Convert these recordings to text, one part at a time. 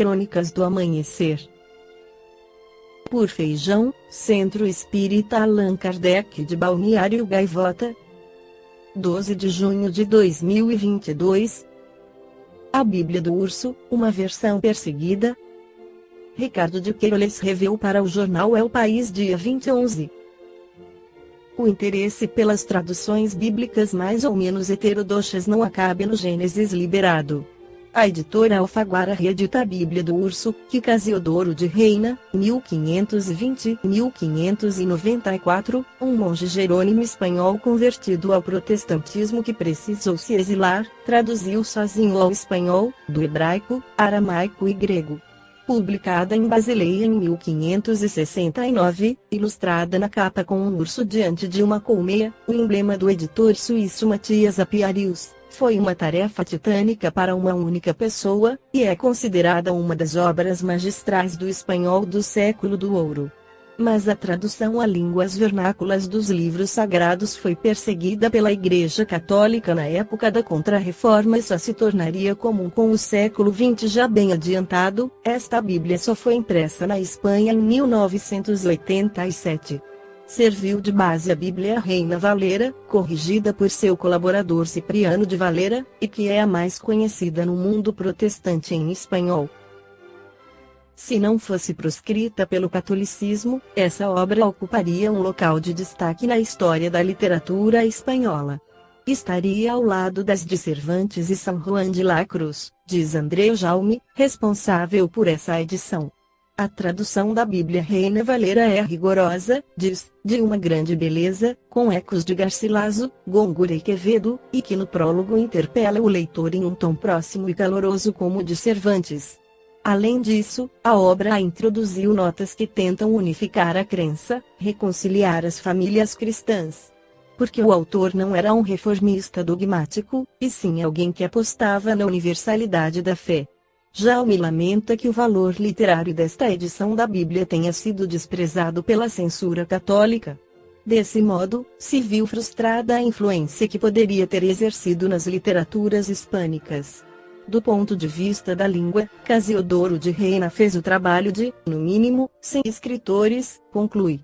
Crônicas do Amanhecer. Por Feijão, Centro Espírita Allan Kardec de Balneário Gaivota. 12 de junho de 2022. A Bíblia do Urso, uma versão perseguida. Ricardo de Queiroz revelou para o jornal El País dia 2011. O interesse pelas traduções bíblicas mais ou menos heterodoxas não acaba no Gênesis liberado. A editora Alfaguara reedita a Bíblia do Urso, que Casiodoro de Reina, 1520-1594, um monge jerônimo espanhol convertido ao protestantismo que precisou se exilar, traduziu sozinho ao espanhol, do hebraico, aramaico e grego. Publicada em Basileia em 1569, ilustrada na capa com um urso diante de uma colmeia, o emblema do editor suíço Matias Apiarius, foi uma tarefa titânica para uma única pessoa, e é considerada uma das obras magistrais do espanhol do século do ouro. Mas a tradução a línguas vernáculas dos livros sagrados foi perseguida pela Igreja Católica na época da Contra-Reforma e só se tornaria comum com o século XX já bem adiantado. Esta Bíblia só foi impressa na Espanha em 1987. Serviu de base a Bíblia Reina Valera, corrigida por seu colaborador Cipriano de Valera, e que é a mais conhecida no mundo protestante em espanhol. Se não fosse proscrita pelo catolicismo, essa obra ocuparia um local de destaque na história da literatura espanhola. Estaria ao lado das de Cervantes e São Juan de la Cruz, diz André Jaume, responsável por essa edição. A tradução da Bíblia Reina Valera é rigorosa, diz, de uma grande beleza, com ecos de Garcilaso, Góngora e Quevedo, e que no prólogo interpela o leitor em um tom próximo e caloroso como o de Cervantes. Além disso, a obra introduziu notas que tentam unificar a crença, reconciliar as famílias cristãs. Porque o autor não era um reformista dogmático, e sim alguém que apostava na universalidade da fé. Jaume lamenta que o valor literário desta edição da Bíblia tenha sido desprezado pela censura católica. Desse modo, se viu frustrada a influência que poderia ter exercido nas literaturas hispânicas. Do ponto de vista da língua, Casiodoro de Reina fez o trabalho de, no mínimo, 100 escritores, conclui.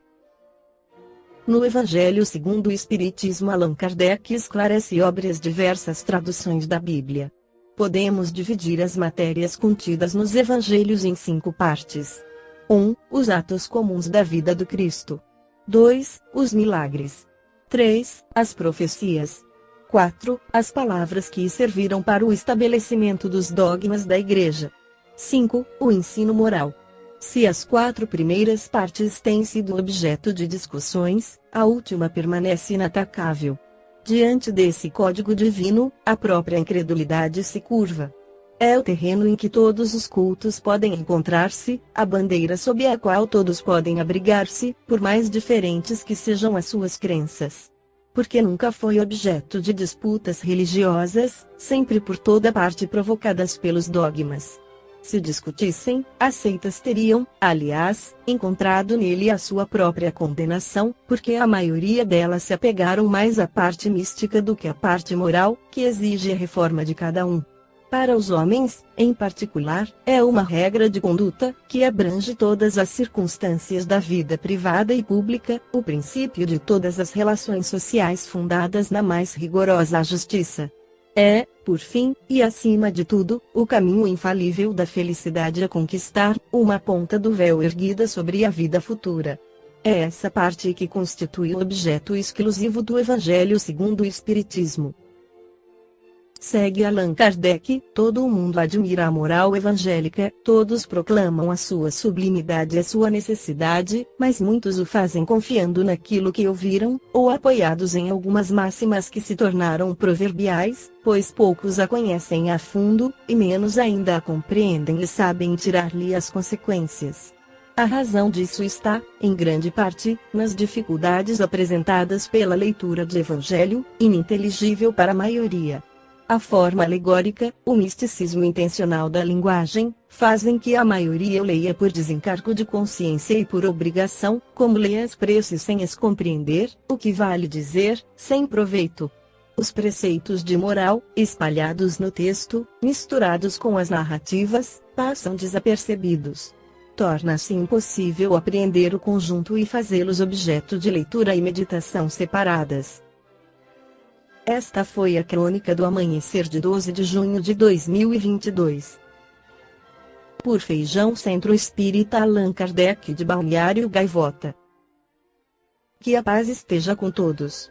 No Evangelho segundo o Espiritismo, Allan Kardec esclarece obras diversas traduções da Bíblia. Podemos dividir as matérias contidas nos Evangelhos em 5 partes. 1. Os atos comuns da vida do Cristo. 2. Os milagres. 3. As profecias. 4. As palavras que serviram para o estabelecimento dos dogmas da Igreja. 5. O ensino moral. Se as 4 primeiras partes têm sido objeto de discussões, a última permanece inatacável. Diante desse código divino, a própria incredulidade se curva. É o terreno em que todos os cultos podem encontrar-se, a bandeira sob a qual todos podem abrigar-se, por mais diferentes que sejam as suas crenças. Porque nunca foi objeto de disputas religiosas, sempre por toda parte provocadas pelos dogmas. Se discutissem, as seitas teriam, aliás, encontrado nele a sua própria condenação, porque a maioria delas se apegaram mais à parte mística do que à parte moral, que exige a reforma de cada um. Para os homens, em particular, é uma regra de conduta, que abrange todas as circunstâncias da vida privada e pública, o princípio de todas as relações sociais fundadas na mais rigorosa justiça. É, por fim, e acima de tudo, o caminho infalível da felicidade a conquistar, uma ponta do véu erguida sobre a vida futura. É essa parte que constitui o objeto exclusivo do Evangelho segundo o Espiritismo. Segue Allan Kardec, todo o mundo admira a moral evangélica, todos proclamam a sua sublimidade e a sua necessidade, mas muitos o fazem confiando naquilo que ouviram, ou apoiados em algumas máximas que se tornaram proverbiais, pois poucos a conhecem a fundo, e menos ainda a compreendem e sabem tirar-lhe as consequências. A razão disso está, em grande parte, nas dificuldades apresentadas pela leitura do Evangelho, ininteligível para a maioria. A forma alegórica, o misticismo intencional da linguagem, fazem que a maioria o leia por desencargo de consciência e por obrigação, como lê as preces sem as compreender, o que vale dizer, sem proveito. Os preceitos de moral, espalhados no texto, misturados com as narrativas, passam desapercebidos. Torna-se impossível apreender o conjunto e fazê-los objeto de leitura e meditação separadas. Esta foi a crônica do amanhecer de 12 de junho de 2022. Por Feijão Centro Espírita Allan Kardec de Balneário Gaivota. Que a paz esteja com todos.